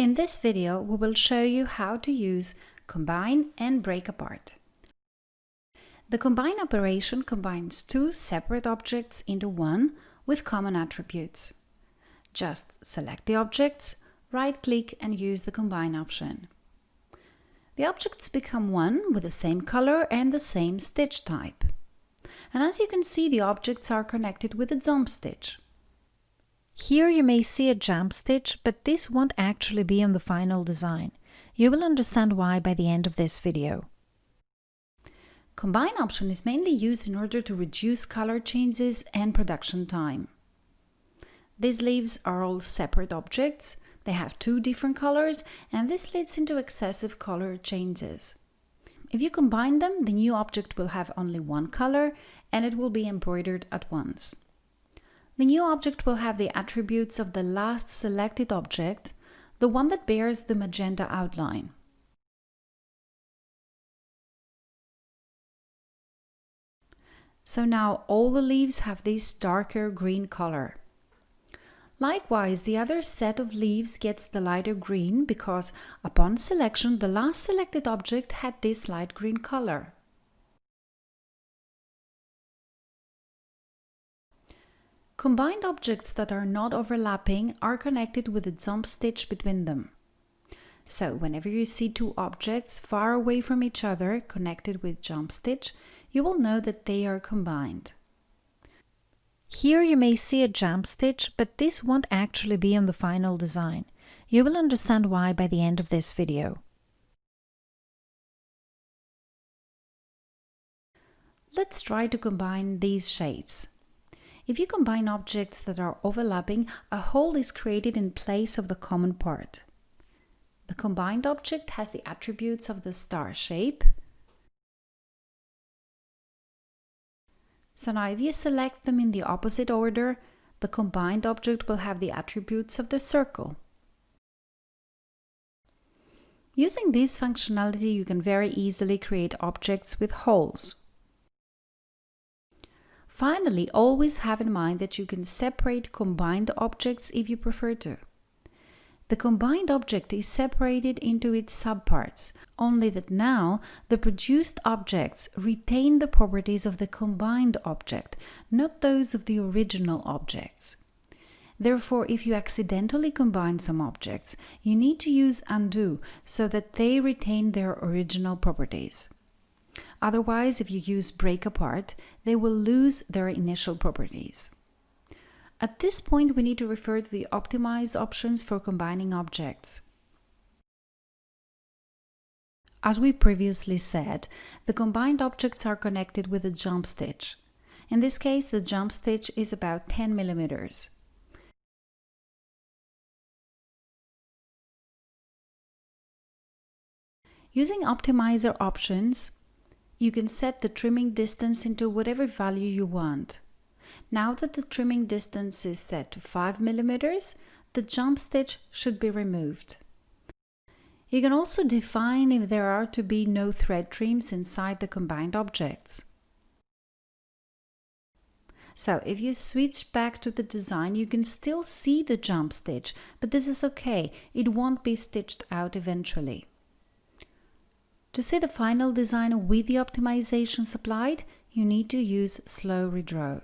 In this video, we will show you how to use combine and break apart. The combine operation combines two separate objects into one with common attributes. Just select the objects, right-click and use the combine option. The objects become one with the same color and the same stitch type. And as you can see, the objects are connected with a jump stitch. Here you may see a jump stitch, but this won't actually be on the final design. You will understand why by the end of this video. Combine option is mainly used in order to reduce color changes and production time. These leaves are all separate objects, they have two different colors, and this leads into excessive color changes. If you combine them, the new object will have only one color and it will be embroidered at once. The new object will have the attributes of the last selected object, the one that bears the magenta outline. So now all the leaves have this darker green color. Likewise, the other set of leaves gets the lighter green because upon selection, the last selected object had this light green color. Combined objects that are not overlapping are connected with a jump stitch between them. So whenever you see two objects far away from each other connected with jump stitch, you will know that they are combined. Here you may see a jump stitch, but this won't actually be on the final design. You will understand why by the end of this video. Let's try to combine these shapes. If you combine objects that are overlapping, a hole is created in place of the common part. The combined object has the attributes of the star shape. So now if you select them in the opposite order, the combined object will have the attributes of the circle. Using this functionality, you can very easily create objects with holes. Finally, always have in mind that you can separate combined objects if you prefer to. The combined object is separated into its subparts, only that now the produced objects retain the properties of the combined object, not those of the original objects. Therefore, if you accidentally combine some objects, you need to use undo so that they retain their original properties. Otherwise, if you use break apart, they will lose their initial properties. At this point, we need to refer to the optimize options for combining objects. As we previously said, the combined objects are connected with a jump stitch. In this case, the jump stitch is about 10 millimeters. Using optimizer options, you can set the trimming distance into whatever value you want. Now that the trimming distance is set to 5 millimeters, the jump stitch should be removed. You can also define if there are to be no thread trims inside the combined objects. So if you switch back to the design, you can still see the jump stitch, but this is okay, it won't be stitched out eventually. To see the final design with the optimizations applied, you need to use slow redraw.